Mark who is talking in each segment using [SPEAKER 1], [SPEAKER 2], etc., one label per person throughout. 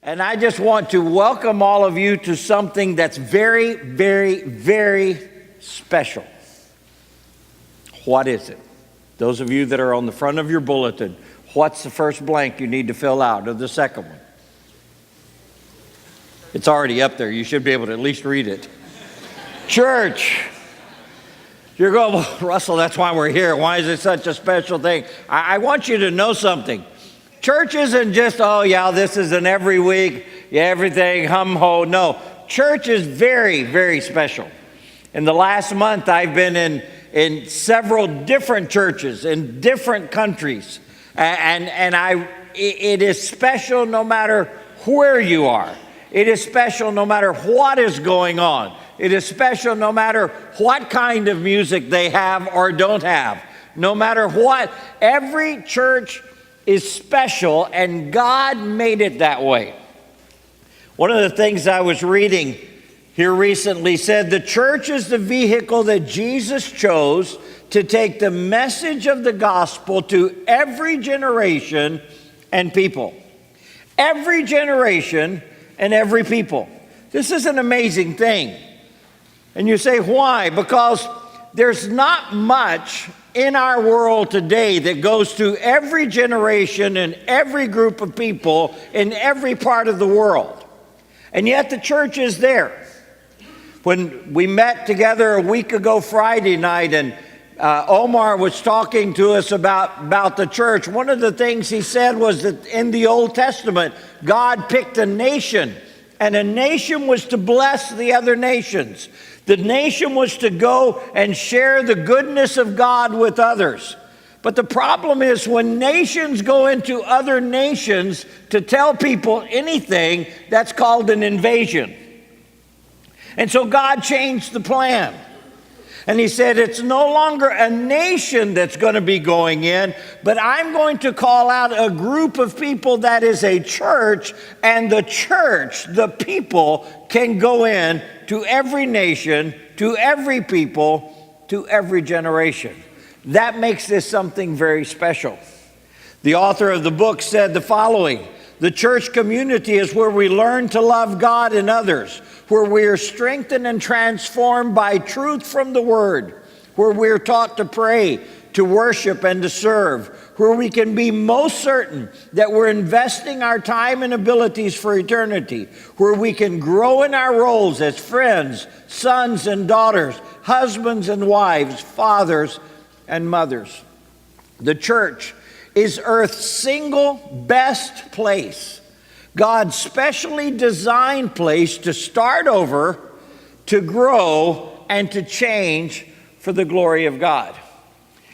[SPEAKER 1] And I just want to welcome all of you to something that's very, very, very special. What is it? Those of you that are on the front of your bulletin, what's the first blank you need to fill out, or the second one? It's already up there. You should be able to at least read it. Church. You're going, well, Russell, that's why we're here. Why is it such a special thing? I want you to know something. Church isn't just, oh, yeah, this is an every week, yeah, everything, hum-ho. No, church is very, very special. In the last month, I've been in several different churches in different countries. And it is special no matter where you are. It is special no matter what is going on. It is special no matter what kind of music they have or don't have. No matter what, every church is special, and God made it that way. One of the things I was reading here recently said the church is the vehicle that Jesus chose to take the message of the gospel to every generation and people. Every generation and every people. This is an amazing thing. And you say, why? Because there's not much in our world today that goes to every generation and every group of people in every part of the world. And yet the church is there. When we met together a week ago Friday night, and Omar was talking to us about the church, one of the things he said was that in the Old Testament, God picked a nation, and a nation was to bless the other nations. The nation was to go and share the goodness of God with others. But the problem is when nations go into other nations to tell people anything, that's called an invasion. And so God changed the plan. And he said, it's no longer a nation that's going to be going in, but I'm going to call out a group of people that is a church, and the church, the people, can go in to every nation, to every people, to every generation. That makes this something very special. The author of the book said the following: the church community is where we learn to love God and others, where we are strengthened and transformed by truth from the Word, where we are taught to pray, to worship, and to serve, where we can be most certain that we're investing our time and abilities for eternity, where we can grow in our roles as friends, sons and daughters, husbands and wives, fathers and mothers. The church is Earth's single best place, God's specially designed place to start over, to grow, and to change for the glory of God.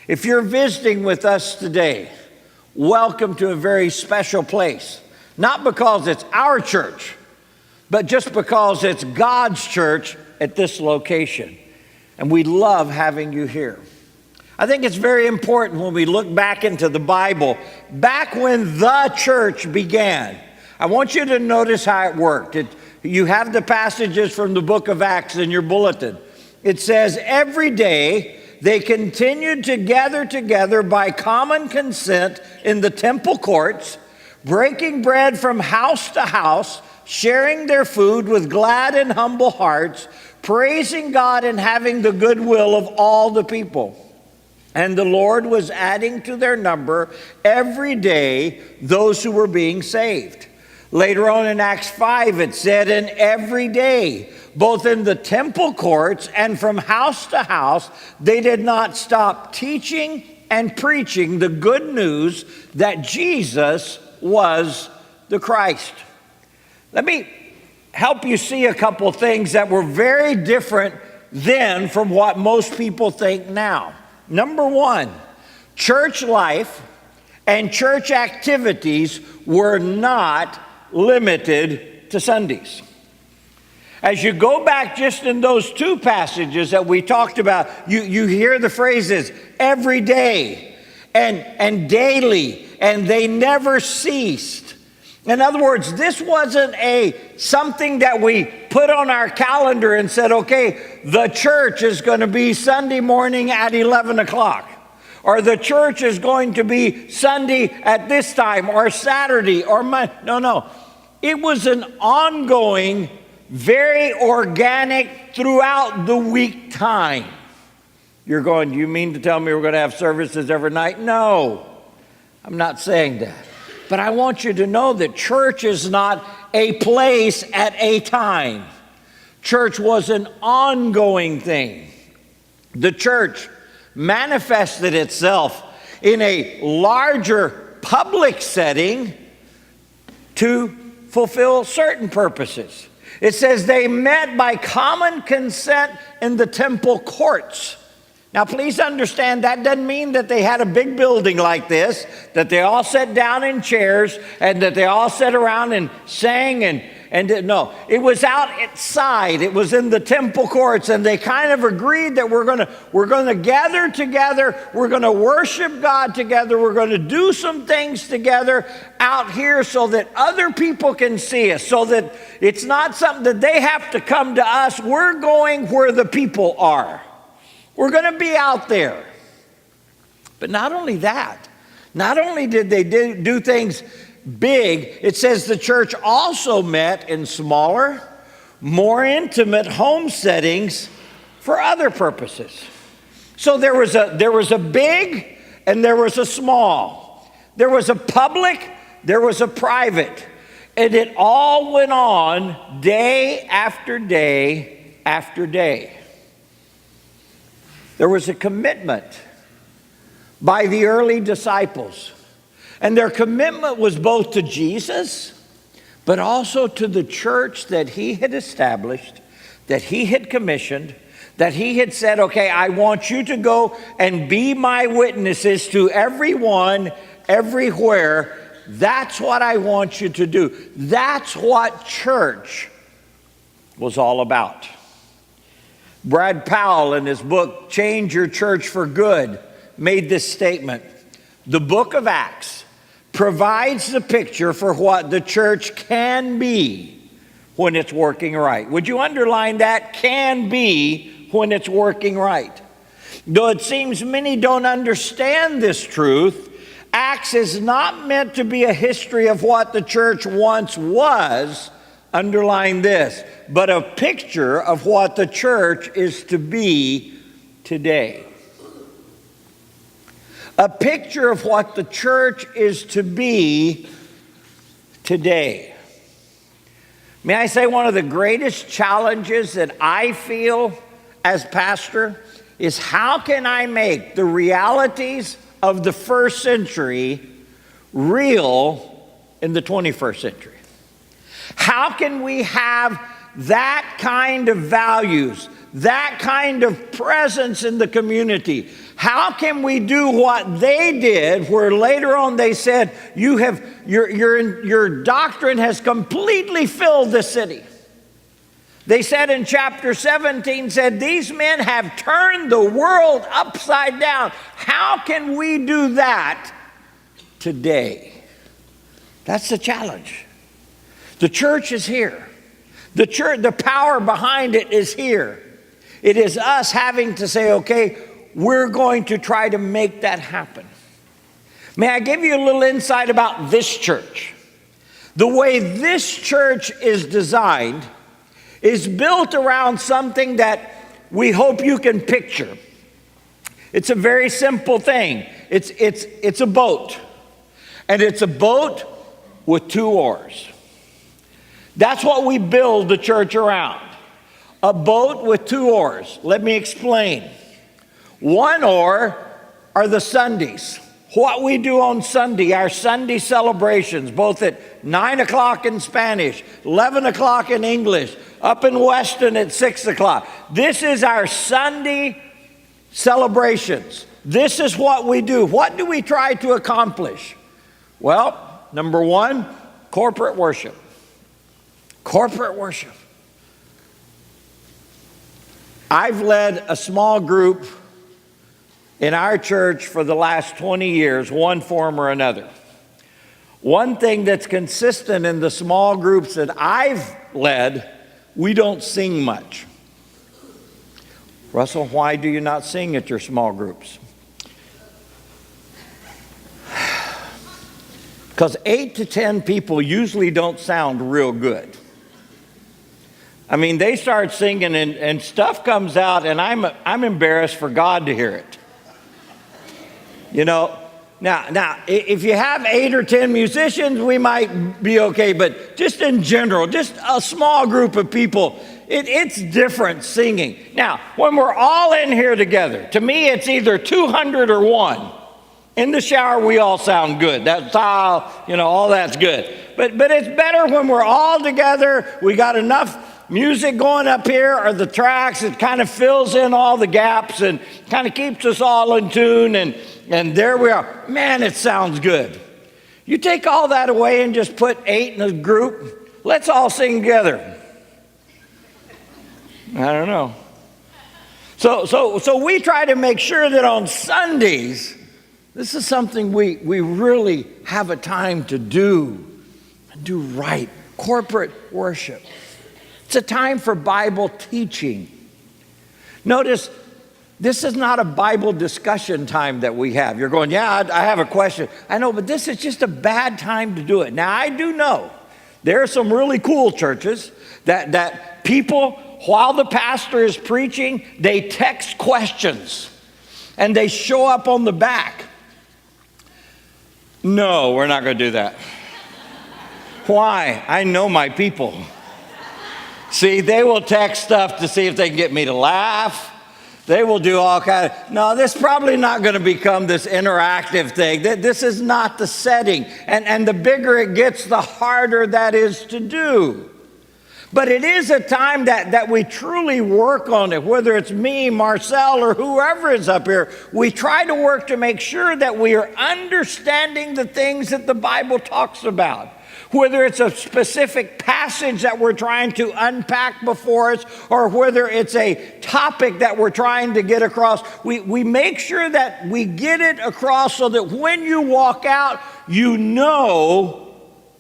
[SPEAKER 1] If you're visiting with us today, welcome to a very special place. Not because it's our church, but just because it's God's church at this location. And we love having you here. I think it's very important when we look back into the Bible, back when the church began. I want you to notice how it worked. You have the passages from the book of Acts in your bulletin. It says, every day they continued to gather together by common consent in the temple courts, breaking bread from house to house, sharing their food with glad and humble hearts, praising God and having the goodwill of all the people. And the Lord was adding to their number every day those who were being saved. Later on in Acts 5, it said, and every day, both in the temple courts and from house to house, they did not stop teaching and preaching the good news that Jesus was the Christ. Let me help you see a couple things that were very different then from what most people think now. Number one, church life and church activities were not limited to Sundays. As you go back just in those two passages that we talked about, you hear the phrases every day and daily, and they never ceased. In other words, this wasn't something that we put on our calendar and said, okay, the church is going to be Sunday morning at 11 o'clock. Or the church is going to be Sunday at this time, or Saturday, or Monday. No. it was an ongoing, very organic throughout the week time. You're going, do you mean to tell me we're going to have services every night? No, I'm not saying that. But I want you to know that church is not a place at a time. Church was an ongoing thing. The church manifested itself in a larger public setting to fulfill certain purposes. It says they met by common consent in the temple courts. Now, please understand that doesn't mean that they had a big building like this, that they all sat down in chairs and that they all sat around and sang and no, it was outside. It was in the temple courts, and they kind of agreed that we're going to gather together. We're going to worship God together. We're going to do some things together out here so that other people can see us, so that it's not something that they have to come to us. We're going where the people are. We're going to be out there. But not only that, not only did they do things big, it says the church also met in smaller, more intimate home settings for other purposes. So there was a big and there was a small. There was a public, there was a private. And it all went on day after day after day. There was a commitment by the early disciples. And their commitment was both to Jesus, but also to the church that he had established, that he had commissioned, that he had said, okay, I want you to go and be my witnesses to everyone, everywhere. That's what I want you to do. That's what church was all about. Brad Powell, in his book, Change Your Church for Good, made this statement. The book of Acts provides the picture for what the church can be when it's working right. Would you underline that? Can be when it's working right. Though it seems many don't understand this truth, Acts is not meant to be a history of what the church once was, underline this, but a picture of what the church is to be today. A picture of what the church is to be today. May I say one of the greatest challenges that I feel as pastor is how can I make the realities of the first century real in the 21st century? How can we have that kind of values, that kind of presence in the community? How can we do what they did, where later on they said, your doctrine has completely filled the city? They said in chapter 17, said, these men have turned the world upside down. How can we do that today? That's the challenge. The church is here. The church, the power behind it is here. It is us having to say, okay, we're going to try to make that happen. May I give you a little insight about this church? The way this church is designed is built around something that we hope you can picture. It's a very simple thing. It's a boat. And it's a boat with two oars. That's what we build the church around. A boat with two oars. Let me explain. One oar are the Sundays. What we do on Sunday, our Sunday celebrations, both at 9 o'clock in Spanish, 11 o'clock in English, up in Weston at 6 o'clock. This is our Sunday celebrations. This is what we do. What do we try to accomplish? Well, number one, corporate worship. Corporate worship. I've led a small group in our church for the last 20 years, one form or another. One thing that's consistent in the small groups that I've led, we don't sing much. Russell, why do you not sing at your small groups? Because 8 to 10 people usually don't sound real good. I mean, they start singing and stuff comes out, and I'm embarrassed for God to hear it. You know, now, if you have 8 or 10 musicians, we might be okay, but just in general, just a small group of people, it's different singing. Now, when we're all in here together, to me, it's either 200 or 1. In the shower, we all sound good. That's all, all that's good. But it's better when we're all together. We got enough music going up here, or the tracks. It kind of fills in all the gaps and kind of keeps us all in tune. And there we are. Man, it sounds good. You take all that away and just put 8 in a group. Let's all sing together. I don't know. So we try to make sure that on Sundays, this is something we really have a time to do and do right. Corporate worship. It's a time for Bible teaching. Notice, this is not a Bible discussion time that we have. You're going, yeah, I have a question. I know, but this is just a bad time to do it. Now, I do know there are some really cool churches that people, while the pastor is preaching, they text questions and they show up on the back. No, we're not going to do that. Why? I know my people. See, they will text stuff to see if they can get me to laugh. They will do all kind of, no, this is probably not going to become this interactive thing. This is not the setting. And the bigger it gets, the harder that is to do. But it is a time that we truly work on it, whether it's me, Marcel, or whoever is up here. We try to work to make sure that we are understanding the things that the Bible talks about. Whether it's a specific passage that we're trying to unpack before us, or whether it's a topic that we're trying to get across, we make sure that we get it across so that when you walk out, you know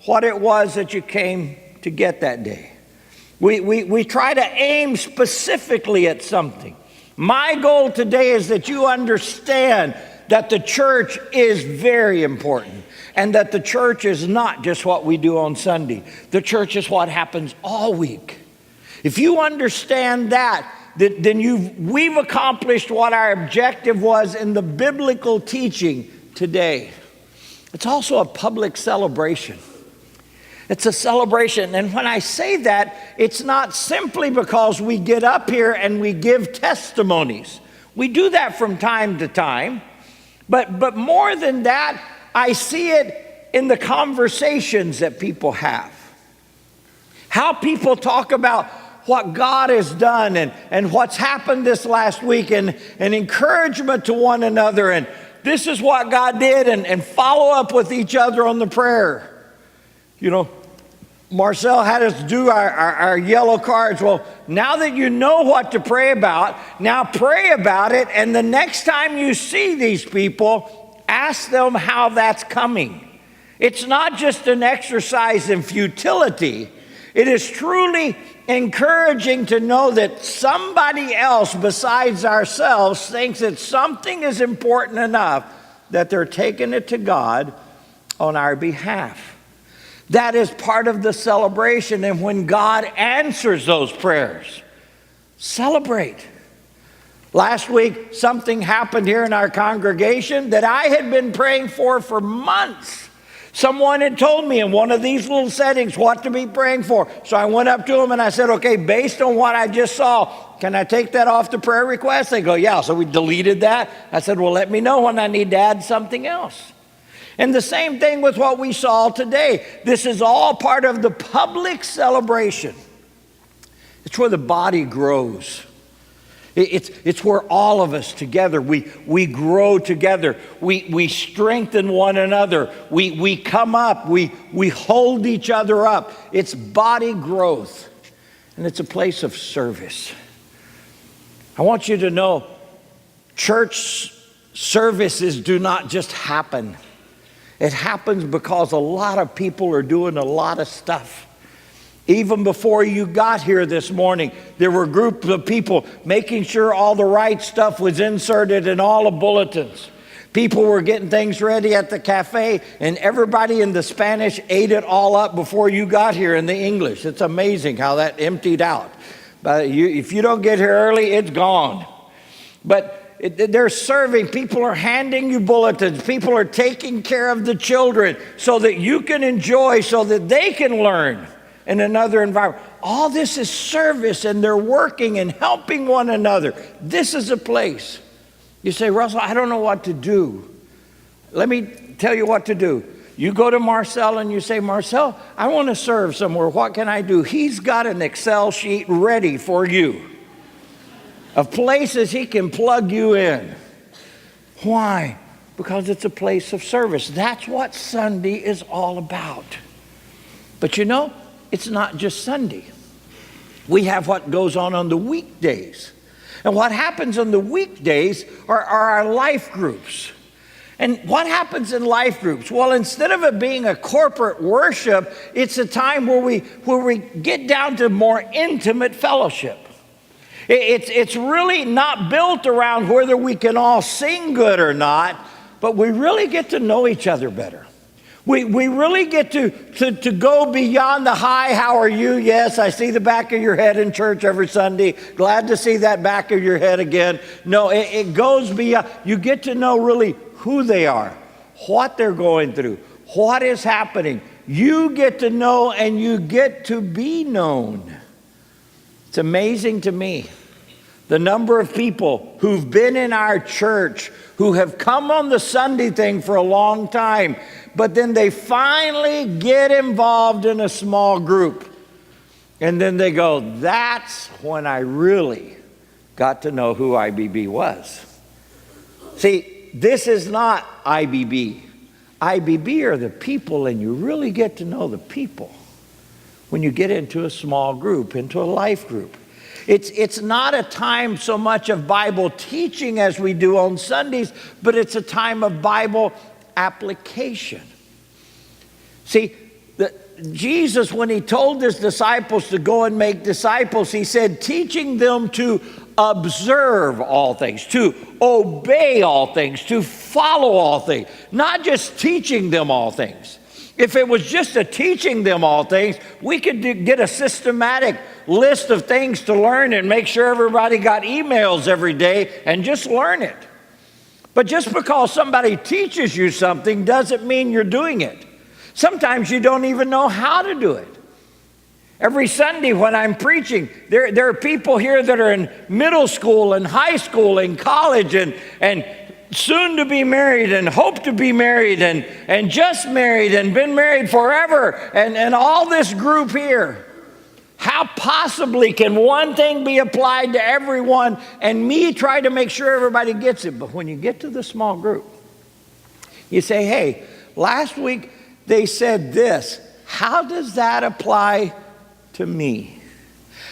[SPEAKER 1] what it was that you came to get that day. We try to aim specifically at something. My goal today is that you understand that the church is very important, and that the church is not just what we do on Sunday. The church is what happens all week. If you understand that, then we've accomplished what our objective was in the biblical teaching today. It's also a public celebration. It's a celebration. And when I say that, it's not simply because we get up here and we give testimonies. We do that from time to time. But more than that, I see it in the conversations that people have. How people talk about what God has done and what's happened this last week, and encouragement to one another. And this is what God did, and follow up with each other on the prayer. Marcel had us do our yellow cards. Well, now that you know what to pray about, now pray about it. And the next time you see these people, ask them how that's coming. It's not just an exercise in futility. It is truly encouraging to know that somebody else besides ourselves thinks that something is important enough that they're taking it to God on our behalf. That is part of the celebration. And when God answers those prayers, celebrate. Last week, something happened here in our congregation that I had been praying for months. Someone had told me in one of these little settings what to be praying for. So I went up to them and I said, okay, based on what I just saw, can I take that off the prayer request? They go, yeah. So we deleted that. I said, well, let me know when I need to add something else. And the same thing with what we saw today. This is all part of the public celebration. It's where the body grows. It's where all of us together, we grow together. We strengthen one another. We come up. We hold each other up. It's body growth. And it's a place of service. I want you to know, church services do not just happen. It happens because a lot of people are doing a lot of stuff. Even before you got here this morning, there were groups of people making sure all the right stuff was inserted in all the bulletins. People were getting things ready at the cafe, and everybody in the Spanish ate it all up before you got here in the English. It's amazing how that emptied out. But if you don't get here early, it's gone. But they're serving. People are handing you bulletins. People are taking care of the children so that you can enjoy, so that they can learn in another environment. All this is service, and they're working and helping one another. This is a place. You say, Russell, I don't know what to do. Let me tell you what to do. You go to Marcel and you say, Marcel, I want to serve somewhere. What can I do? He's got an Excel sheet ready for you of places he can plug you in. Why? Because it's a place of service. That's what Sunday is all about. But you know, it's not just Sunday. We have what goes on the weekdays. And what happens on the weekdays are our life groups. And what happens in life groups? Well, instead of it being a corporate worship, it's a time where we get down to more intimate fellowship. It's really not built around whether we can all sing good or not, but we really get to know each other better. We really get to go beyond the hi, how are you? Yes, I see the back of your head in church every Sunday. Glad to see that back of your head again. No, it goes beyond. You get to know really who they are, what they're going through, what is happening. You get to know and you get to be known. It's amazing to me the number of people who've been in our church who have come on the Sunday thing for a long time, but then they finally get involved in a small group. And then they go, that's when I really got to know who IBB was. See, this is not IBB. IBB are the people, and you really get to know the people when you get into a small group, into a life group. It's not a time so much of Bible teaching as we do on Sundays, but it's a time of Bible application. See, Jesus, when he told his disciples to go and make disciples, he said, teaching them to observe all things, to obey all things, to follow all things, not just teaching them all things. If it was just a teaching them all things, we could get a systematic list of things to learn and make sure everybody got emails every day and just learn it. But just because somebody teaches you something doesn't mean you're doing it. Sometimes you don't even know how to do it. Every Sunday when I'm preaching, there are people here that are in middle school and high school and college and soon to be married and hope to be married and just married and been married forever and all this group here. How possibly can one thing be applied to everyone and me try to make sure everybody gets it? But when you get to the small group, you say, hey, last week they said this. How does that apply to me?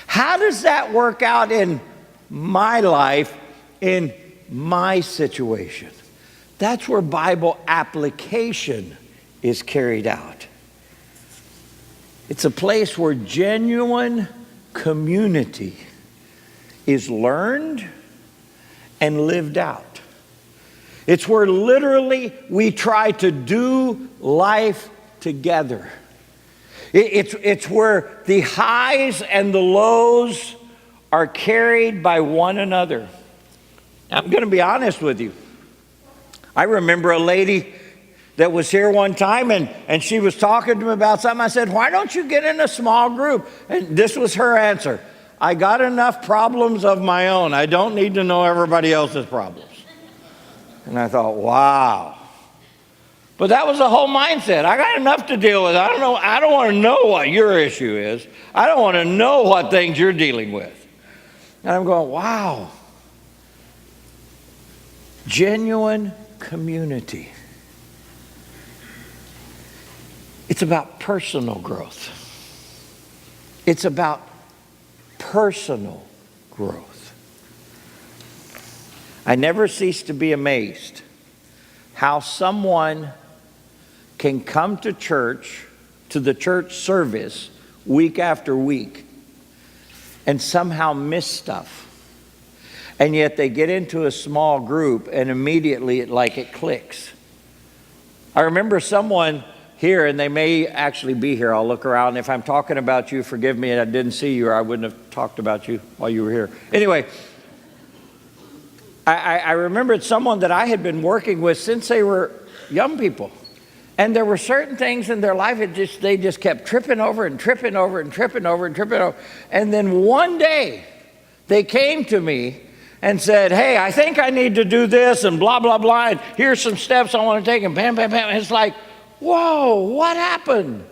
[SPEAKER 1] How does that work out in my life, in my situation? That's where Bible application is carried out. It's a place where genuine community is learned and lived out. It's where literally we try to do life together. It's where the highs and the lows are carried by one another. I'm going to be honest with you. I remember a lady that was here one time and she was talking to me about something. I said, why don't you get in a small group? And this was her answer. I got enough problems of my own. I don't need to know everybody else's problems. And I thought, wow. But that was the whole mindset. I got enough to deal with. I don't want to know what your issue is. I don't want to know what things you're dealing with. And I'm going, wow. Genuine community. It's about personal growth. It's about personal growth. I never cease to be amazed how someone can come to church, to the church service, week after week, and somehow miss stuff. And yet they get into a small group and immediately it clicks. I remember someone here, and they may actually be here. I'll look around. If I'm talking about you, forgive me, and I didn't see you, or I wouldn't have talked about you while you were here. Anyway, I remembered someone that I had been working with since they were young people. And there were certain things in their life they just kept tripping over and tripping over and tripping over and tripping over. And then one day, they came to me and said, hey, I think I need to do this and blah, blah, blah. And here's some steps I want to take, and bam, bam, bam. It's like, whoa, what happened?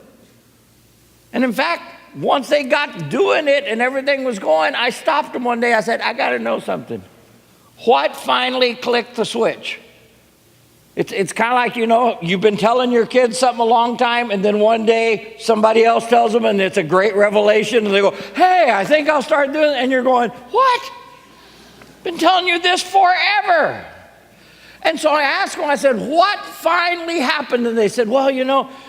[SPEAKER 1] And in fact, once they got doing it and everything was going, I stopped them one day. I said, I got to know something. What finally clicked the switch? It's kind of like, you've been telling your kids something a long time, and then one day somebody else tells them, and it's a great revelation, and they go, hey, I think I'll start doing it. And you're going, what? Been telling you this forever. And so I asked them, I said, what finally happened? And they said, well,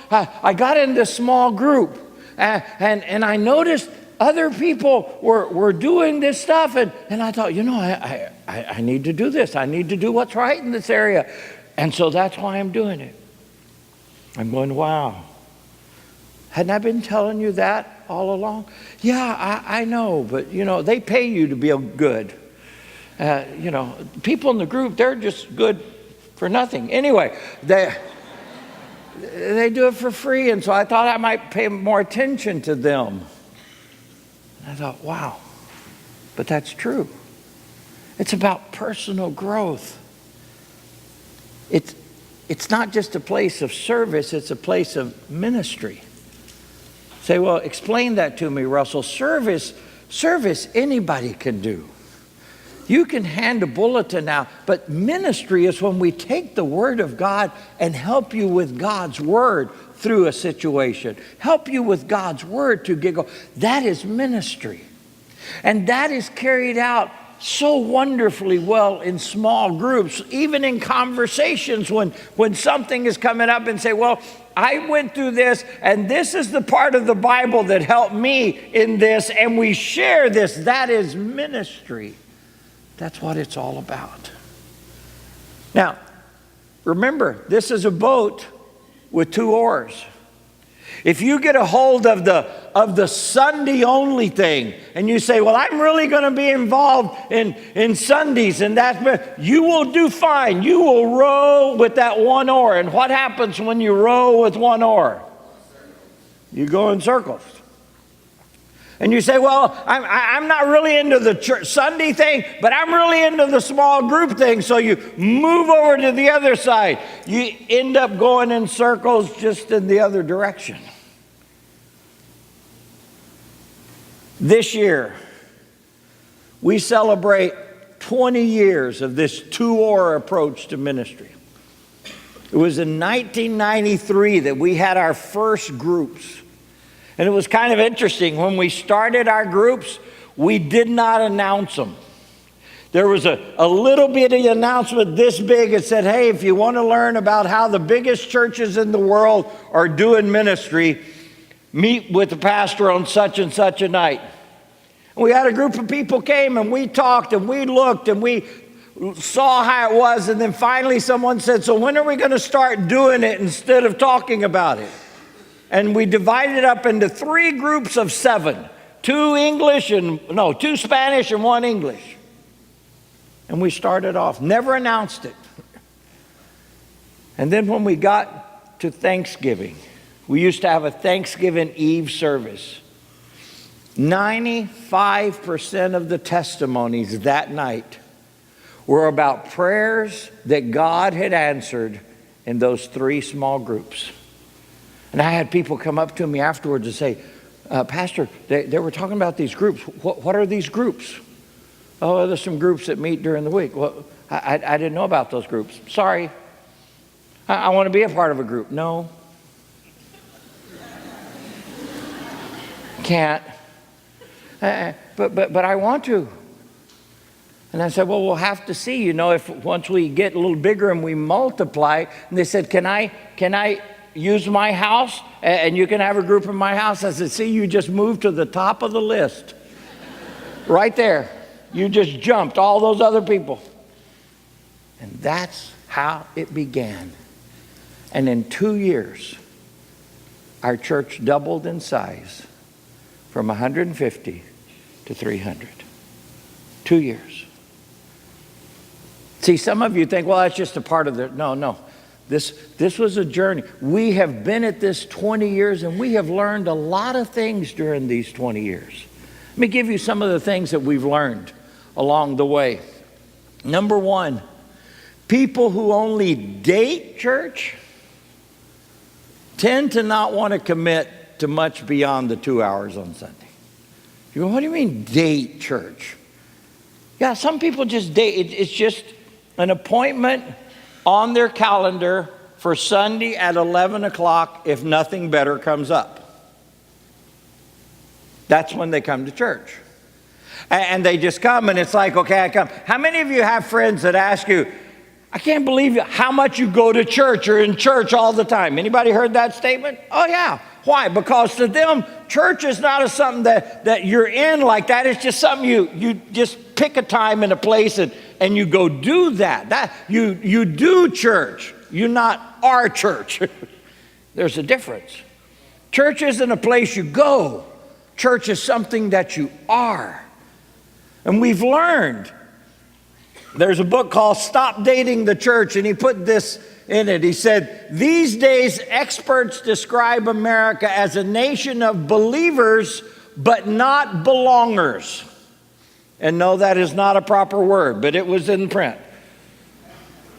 [SPEAKER 1] I got in this small group, and I noticed other people were doing this stuff, and I thought, I need to do this. I need to do what's right in this area. And so that's why I'm doing it. I'm going, wow. Hadn't I been telling you that all along? Yeah, I know, but, they pay you to be good. People in the group, they're just good for nothing. Anyway, they do it for free, and so I thought I might pay more attention to them. And I thought, wow, but that's true. It's about personal growth. It's not just a place of service, it's a place of ministry. Say, well, explain that to me, Russell. Service anybody can do. You can hand a bulletin out, but ministry is when we take the Word of God and help you with God's Word through a situation. Help you with God's Word to get going. That is ministry. And that is carried out so wonderfully well in small groups, even in conversations when something is coming up and say, well, I went through this, and this is the part of the Bible that helped me in this, and we share this. That is ministry. That's what it's all about. Now, remember, this is a boat with 2 oars. If you get a hold of the Sunday only thing and you say, well, I'm really going to be involved in Sundays, and you will do fine. You will row with that 1 oar. And what happens when you row with 1 oar? You go in circles. And you say, well, I'm not really into the church Sunday thing, but I'm really into the small group thing. So you move over to the other side. You end up going in circles just in the other direction. This year, we celebrate 20 years of this 2-oar approach to ministry. It was in 1993 that we had our first groups. And it was kind of interesting. When we started our groups, we did not announce them. There was a little bitty announcement this big. It said, hey, if you want to learn about how the biggest churches in the world are doing ministry, meet with the pastor on such and such a night. And we had a group of people came, and we talked, and we looked, and we saw how it was. And then finally someone said, so when are we going to start doing it instead of talking about it? And we divided it up into 3 groups of 7. 2 Spanish and 1 English. And we started off, never announced it. And then when we got to Thanksgiving, we used to have a Thanksgiving Eve service. 95% of the testimonies that night were about prayers that God had answered in those 3 small groups. And I had people come up to me afterwards and say, Pastor, they were talking about these groups. What are these groups? Oh, there's some groups that meet during the week. Well, I didn't know about those groups. Sorry. I want to be a part of a group. No. Can't. But I want to. And I said, well, we'll have to see, if once we get a little bigger and we multiply. And they said, can I use my house and you can have a group in my house? I said, see, you just moved to the top of the list. Right there. You just jumped all those other people. And that's how it began. And in 2 years, our church doubled in size from 150 to 300. 2 years. See, some of you think, well, that's just a part of the... No. This was a journey. We have been at this 20 years, and we have learned a lot of things during these 20 years. Let me give you some of the things that we've learned along the way. Number one, people who only date church tend to not want to commit to much beyond the 2 hours on Sunday. You go, what do you mean date church? Yeah, some people just date. It's just an appointment on their calendar for Sunday at 11 o'clock if nothing better comes up. That's when they come to church. And they just come, and it's like, okay, I come. How many of you have friends that ask you, I can't believe how much you go to church or in church all the time? Anybody heard that statement? Oh, yeah. Why? Because to them, church is not something that you're in like that. It's just something you just pick a time and a place and you go do that. You do church. You're not our church. There's a difference. Church isn't a place you go. Church is something that you are. And we've learned. There's a book called Stop Dating the Church, and he put this in it. He said, these days experts describe America as a nation of believers but not belongers. And no, that is not a proper word, but it was in print.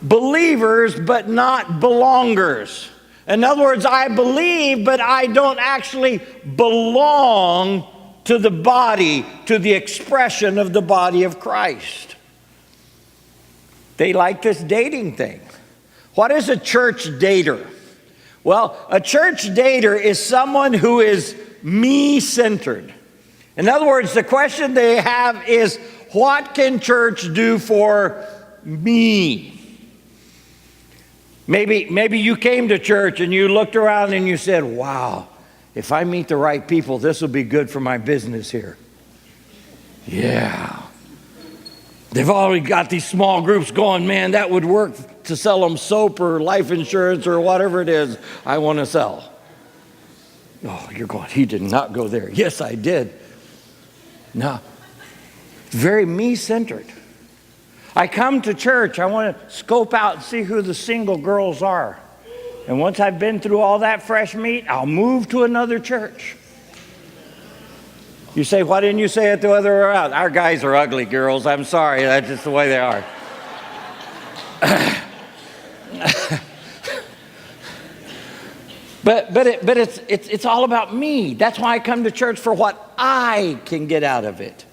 [SPEAKER 1] Believers but not belongers. In other words, I believe, but I don't actually belong to the body, to the expression of the body of Christ. They like this dating thing. What is a church dater? Well, a church dater is someone who is me-centered. In other words, the question they have is, what can church do for me? Maybe you came to church and you looked around and you said, wow, if I meet the right people, this will be good for my business here. Yeah. They've already got these small groups going, man, that would work to sell them soap or life insurance or whatever it is I want to sell. Oh, you're going, he did not go there. Yes, I did. No, very me-centered. I come to church, I want to scope out and see who the single girls are. And once I've been through all that fresh meat, I'll move to another church. You say, why didn't you say it the other way around? Our guys are ugly, girls. I'm sorry. That's just the way they are. But it's all about me. That's why I come to church, for what I can get out of it.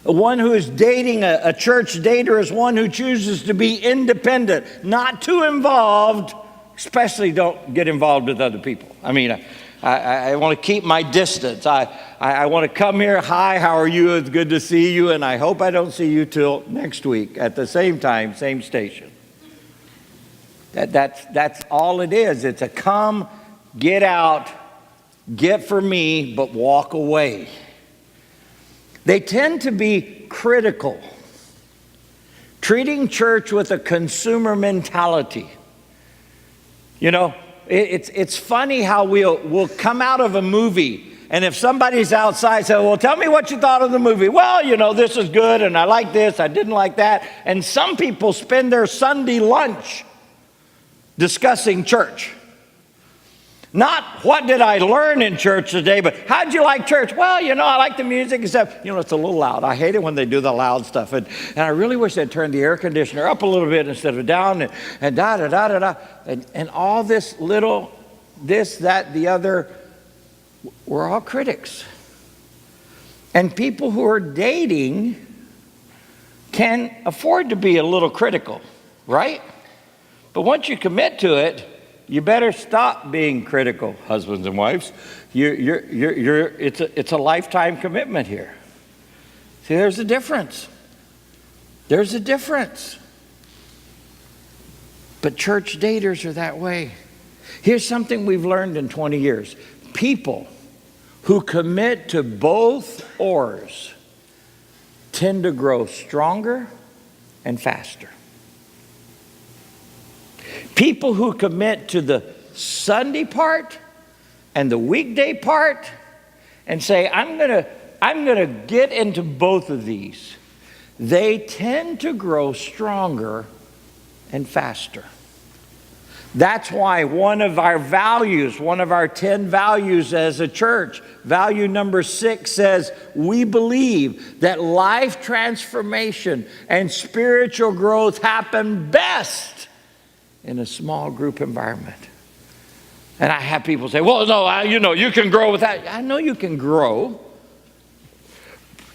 [SPEAKER 1] One who is dating a church dater is one who chooses to be independent, not too involved, especially don't get involved with other people. I mean, I want to keep my distance. I want to come here. Hi, how are you? It's good to see you. And I hope I don't see you till next week at the same time, same station. That's all it is. It's a come, get out, get for me, but walk away. They tend to be critical, treating church with a consumer mentality. You know, it's funny how we'll come out of a movie, and if somebody's outside, say, well, tell me what you thought of the movie. Well, you know, this is good, and I like this, I didn't like that. And some people spend their Sunday lunch discussing church. Not what did I learn in church today, but how'd you like church? Well, you know, I like the music and stuff. You know, it's a little loud. I hate it when they do the loud stuff. And I really wish they'd turn the air conditioner up a little bit instead of down, and da-da-da-da-da. And all this little, this, that, the other, we're all critics. And people who are dating can afford to be a little critical, right? But once you commit to it, you better stop being critical, husbands and wives. It's a lifetime commitment here. See, there's a difference. There's a difference. But church daters are that way. Here's something we've learned in 20 years. People who commit to both oars tend to grow stronger and faster. People who commit to the Sunday part and the weekday part and say, I'm going to get into both of these, they tend to grow stronger and faster. That's why one of our values, one of our 10 values as a church, value number 6 says, we believe that life transformation and spiritual growth happen best in a small group environment. And I have people say, well, no, you can grow with that. I know you can grow.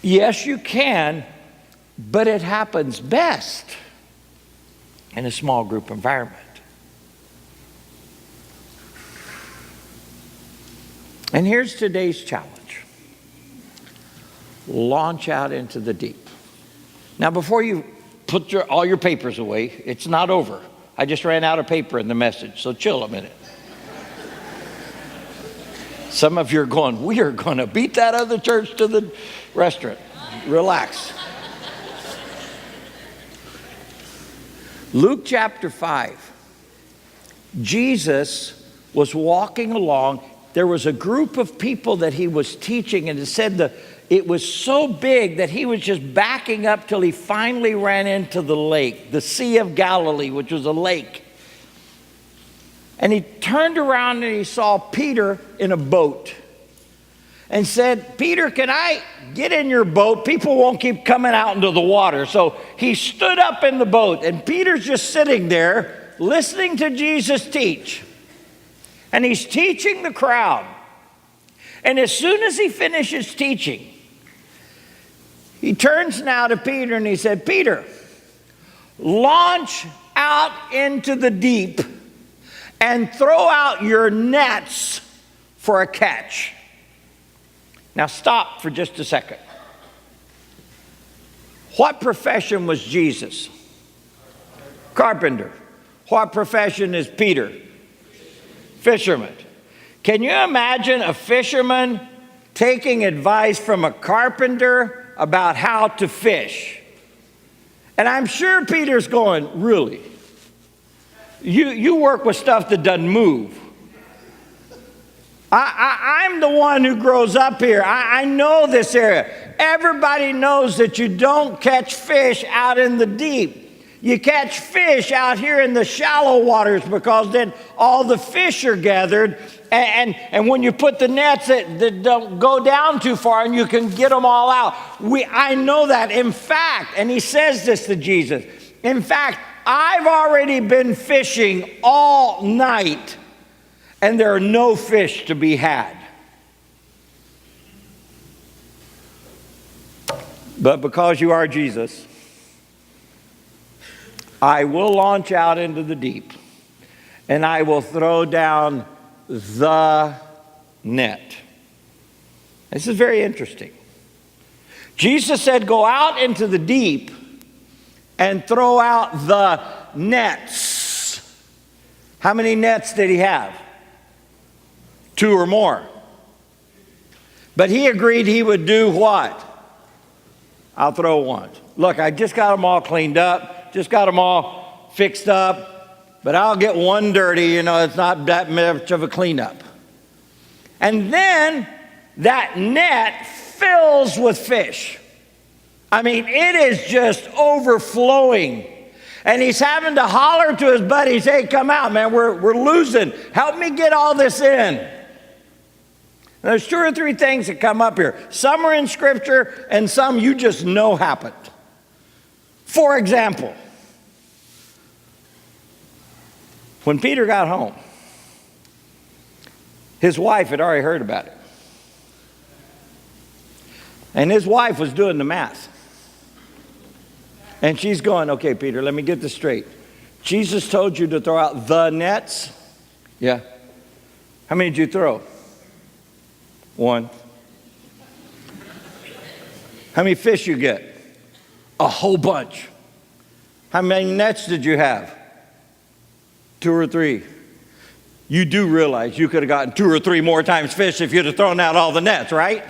[SPEAKER 1] Yes, you can, but it happens best in a small group environment. And here's today's challenge. Launch out into the deep. Now, before you put all your papers away, it's not over. I just ran out of paper in the message, so chill a minute. Some of you are going, we are going to beat that other church to the restaurant. Relax. Luke chapter 5. Jesus was walking along. There was a group of people that he was teaching, and it said it was so big that he was just backing up till he finally ran into the lake, the Sea of Galilee, which was a lake. And he turned around and he saw Peter in a boat and said, Peter, can I get in your boat? People won't keep coming out into the water. So he stood up in the boat, and Peter's just sitting there listening to Jesus teach. And he's teaching the crowd. And as soon as he finishes teaching, he turns now to Peter and he said, Peter, launch out into the deep and throw out your nets for a catch. Now stop for just a second. What profession was Jesus? Carpenter. What profession is Peter? Fisherman. Can you imagine a fisherman taking advice from a carpenter about how to fish? And I'm sure Peter's going, really? You work with stuff that doesn't move. I'm the one who grows up here. I know this area. Everybody knows that you don't catch fish out in the deep. You catch fish out here in the shallow waters because then all the fish are gathered. And when you put the nets that don't go down too far and you can get them all out. I know that. In fact, and he says this to Jesus, in fact, I've already been fishing all night and there are no fish to be had. But because you are Jesus, I will launch out into the deep, and I will throw down the net. This is very interesting. Jesus said, go out into the deep and throw out the nets. How many nets did he have? 2 or more. But he agreed he would do what? I'll throw one. Look, I just got them all cleaned up. Just got them all fixed up, but I'll get one dirty, it's not that much of a cleanup. And then that net fills with fish. I mean, it is just overflowing. And he's having to holler to his buddies, hey, come out, man, we're losing. Help me get all this in. There's 2 or 3 things that come up here. Some are in Scripture, and some you just know happened. For example, when Peter got home, his wife had already heard about it. And his wife was doing the math. And she's going, okay, Peter, let me get this straight. Jesus told you to throw out the nets? Yeah. How many did you throw? 1. How many fish you get? A whole bunch. How many nets did you have? 2 or 3. You do realize you could have gotten 2 or 3 more times fish if you'd have thrown out all the nets, right?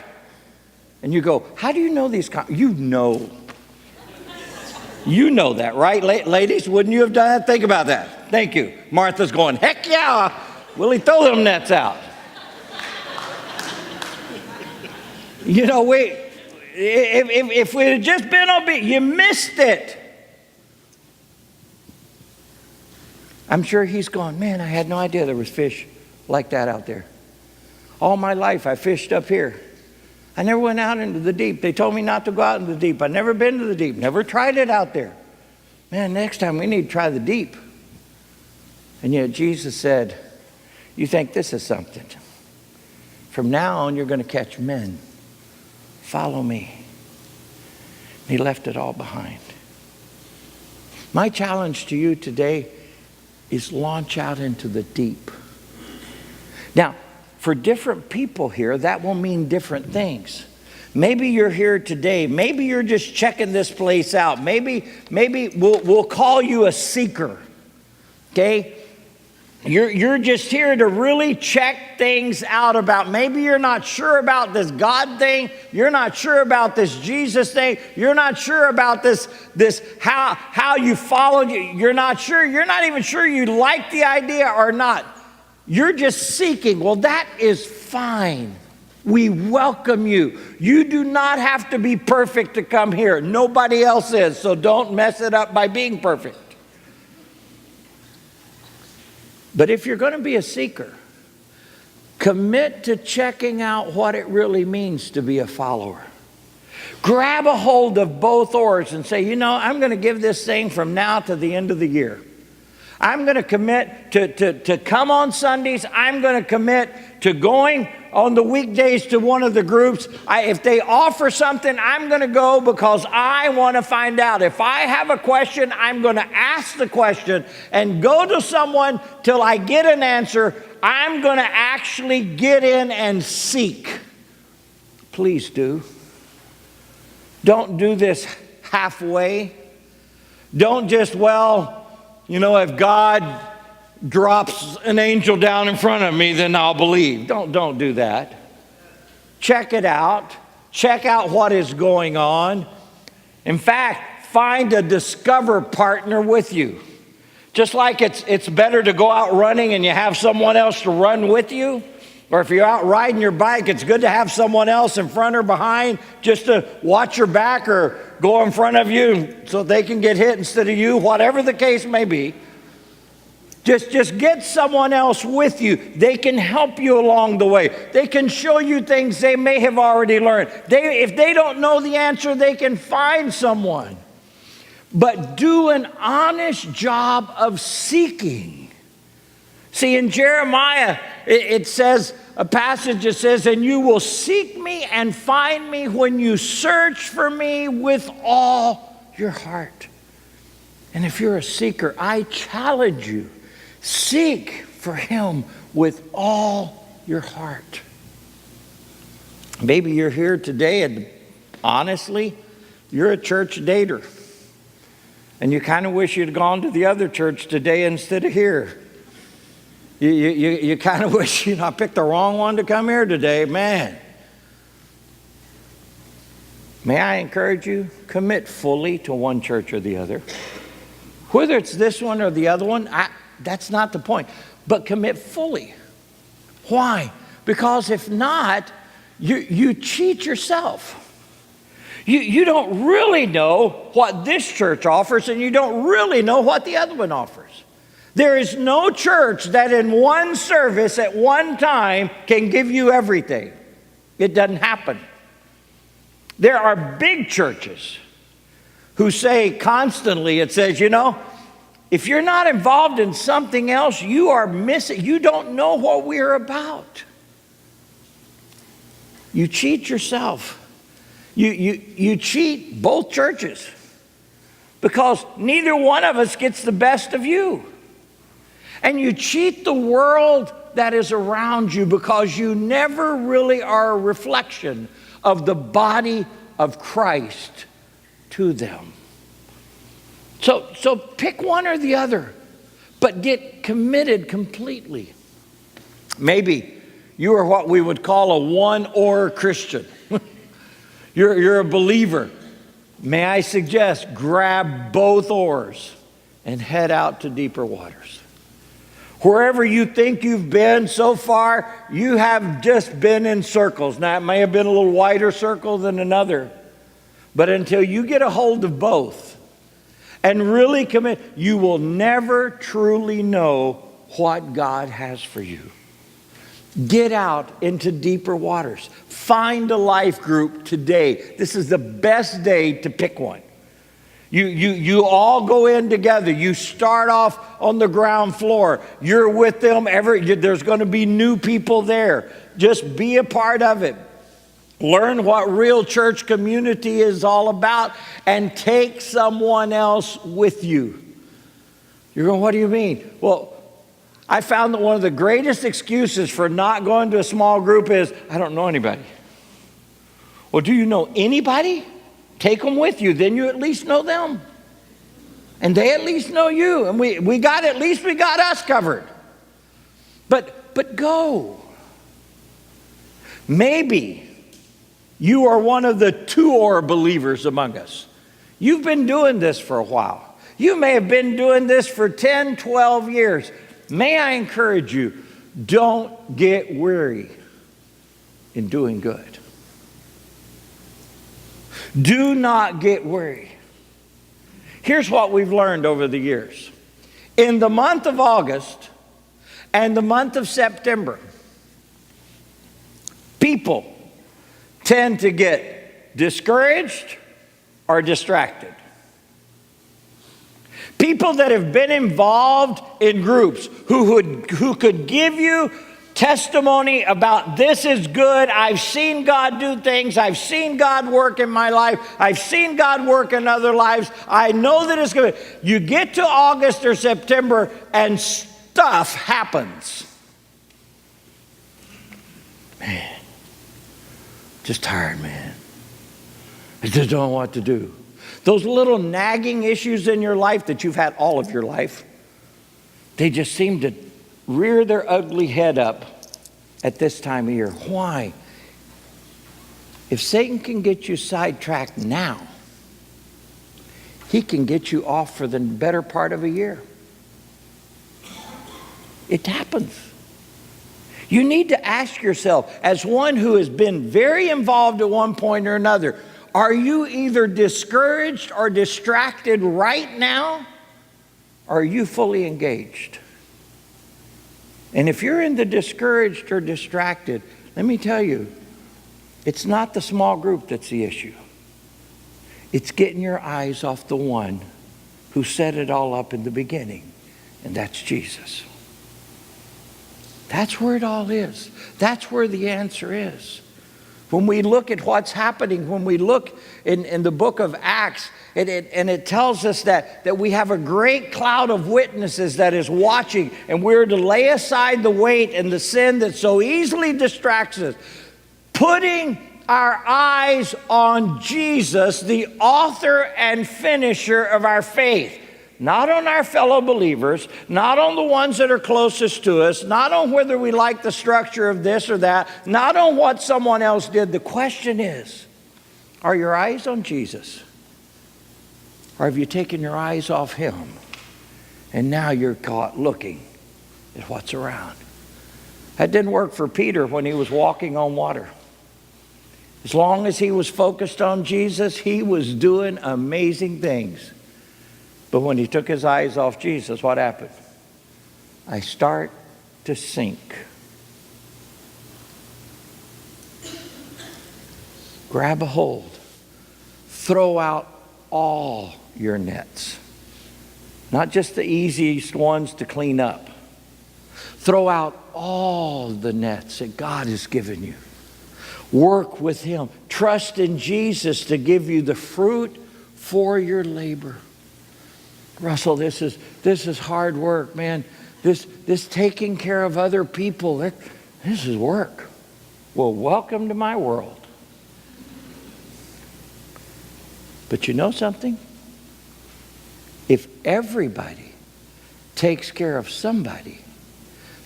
[SPEAKER 1] And you go, how do you know these? You know You know that, right? Ladies, wouldn't you have done that? Think about that. Thank you. Martha's going, heck yeah, Willie, throw them nets out. You know, if we had just been obedient, you missed it. I'm sure he's gone, man, I had no idea there was fish like that out there. All my life I fished up here. I never went out into the deep. They told me not to go out into the deep. I've never been to the deep, never tried it out there. Man, next time we need to try the deep. And yet Jesus said, you think this is something? From now on, you're going to catch men. Follow me. He left it all behind. My challenge to you today is launch out into the deep. Now, for different people here, that will mean different things. Maybe you're here today. Maybe you're just checking this place out. Maybe we'll call you a seeker. Okay? You're just here to really check things out about. Maybe you're not sure about this God thing. You're not sure about this Jesus thing. You're not sure about this how you followed. You're not sure. You're not even sure you like the idea or not. You're just seeking. Well, that is fine. We welcome you. You do not have to be perfect to come here. Nobody else is, so don't mess it up by being perfect. But if you're going to be a seeker, commit to checking out what it really means to be a follower. Grab a hold of both oars and say, you know, I'm going to give this thing from now to the end of the year. I'm going to commit to come on Sundays. I'm going to commit to going on the weekdays to one of the groups. If they offer something, I'm going to go because I want to find out. If I have a question, I'm going to ask the question and go to someone till I get an answer. I'm going to actually get in and seek. Please do. Don't do this halfway. Don't just, you know, if God drops an angel down in front of me, then I'll believe. Don't do that. Check it out. Check out what is going on. In fact, find a discover partner with you. Just like it's better to go out running and you have someone else to run with you, or if you're out riding your bike, it's good to have someone else in front or behind just to watch your back or go in front of you so they can get hit instead of you, whatever the case may be. Just get someone else with you. They can help you along the way. They can show you things they may have already learned. If they don't know the answer, they can find someone. But do an honest job of seeking. See, in Jeremiah, it says, a passage that says, and you will seek me and find me when you search for me with all your heart. And if you're a seeker, I challenge you, seek for him with all your heart. Maybe you're here today and honestly, you're a church dater. And you kind of wish you'd gone to the other church today instead of here. You kind of wish, I picked the wrong one to come here today. Man. May I encourage you, commit fully to one church or the other. Whether it's this one or the other one, that's not the point. But commit fully. Why? Because if not, you cheat yourself. You don't really know what this church offers, and you don't really know what the other one offers. There is no church that in one service at one time can give you everything. It doesn't happen. There are big churches who say constantly, it says, if you're not involved in something else, you are missing. You don't know what we're about. You cheat yourself. You cheat both churches because neither one of us gets the best of you. And you cheat the world that is around you because you never really are a reflection of the body of Christ to them. So pick one or the other, but get committed completely. Maybe you are what we would call a one-or Christian. You're a believer. may I suggest, grab both oars and head out to deeper waters. Wherever you think you've been so far, you have just been in circles. Now, it may have been a little wider circle than another, but until you get a hold of both and really commit, you will never truly know what God has for you. Get out into deeper waters. Find a life group today. This is the best day to pick one. You all go in together. You start off on the ground floor. You're with them. There's going to be new people there. Just be a part of it. Learn what real church community is all about and take someone else with you. You're going, what do you mean? Well, I found that one of the greatest excuses for not going to a small group is, I don't know anybody. Well, do you know anybody? Take them with you, then you at least know them. And they at least know you. And we got us covered. But go. Maybe you are one of the two-oar believers among us. You've been doing this for a while. You may have been doing this for 10, 12 years. May I encourage you, don't get weary in doing good. Do not get weary. Here's what we've learned over the years. In the month of August and the month of September, people tend to get discouraged or distracted. People that have been involved in groups who could give you testimony about this is good. I've seen God do things. I've seen God work in my life. I've seen God work in other lives. I know that it's good. You get to August or September and stuff happens. Man, just tired, man. I just don't know what to do. Those little nagging issues in your life that you've had all of your life, they just seem to rear their ugly head up at this time of year. Why? If Satan can get you sidetracked now, he can get you off for the better part of a year. It happens. You need to ask yourself, as one who has been very involved at one point or another, are you either discouraged or distracted right now, or are you fully engaged? And if you're in the discouraged or distracted, let me tell you, it's not the small group that's the issue. It's getting your eyes off the one who set it all up in the beginning, and that's Jesus. That's where it all is. That's where the answer is. When we look at what's happening, when we look in the book of Acts, and it tells us that we have a great cloud of witnesses that is watching, and we're to lay aside the weight and the sin that so easily distracts us, putting our eyes on Jesus, the author and finisher of our faith. Not on our fellow believers, not on the ones that are closest to us, not on whether we like the structure of this or that, not on what someone else did. The question is, are your eyes on Jesus? Or have you taken your eyes off him and now you're caught looking at what's around? That didn't work for Peter when he was walking on water. As long as he was focused on Jesus, he was doing amazing things. But when he took his eyes off Jesus, what happened? I start to sink. Grab a hold. Throw out all your nets. Not just the easiest ones to clean up. Throw out all the nets that God has given you. Work with him. Trust in Jesus to give you the fruit for your labor. Russell, this is hard work, man. This taking care of other people, this is work. Well, welcome to my world. But you know something? If everybody takes care of somebody,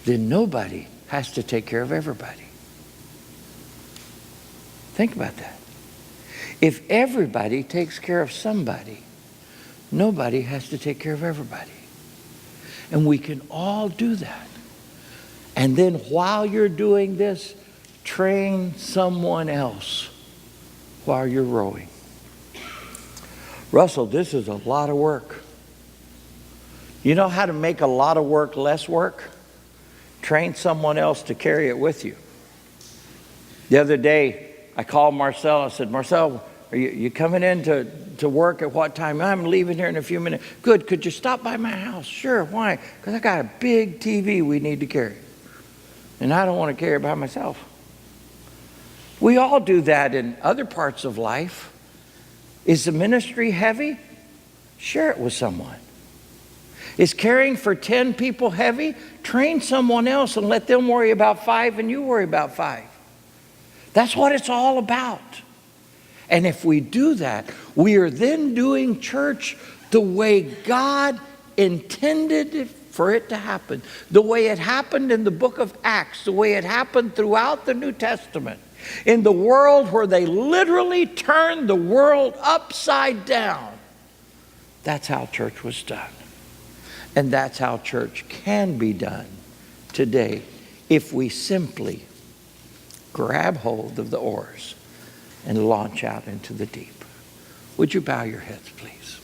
[SPEAKER 1] then nobody has to take care of everybody. Think about that. If everybody takes care of somebody, nobody has to take care of everybody. And we can all do that. And then while you're doing this, train someone else while you're rowing. Russell, this is a lot of work. You know how to make a lot of work less work? Train someone else to carry it with you. The other day, I called Marcel. I said, Marcel, are you coming in to work at what time? I'm leaving here in a few minutes. Good. Could you stop by my house? Sure. Why? Because I got a big TV we need to carry. And I don't want to carry it by myself. We all do that in other parts of life. Is the ministry heavy? Share it with someone. Is caring for 10 people heavy? Train someone else and let them worry about 5 and you worry about 5. That's what it's all about. And if we do that, we are then doing church the way God intended for it to happen, the way it happened in the book of Acts, the way it happened throughout the New Testament, in the world where they literally turned the world upside down. That's how church was done. And that's how church can be done today if we simply grab hold of the oars and launch out into the deep. Would you bow your heads, please?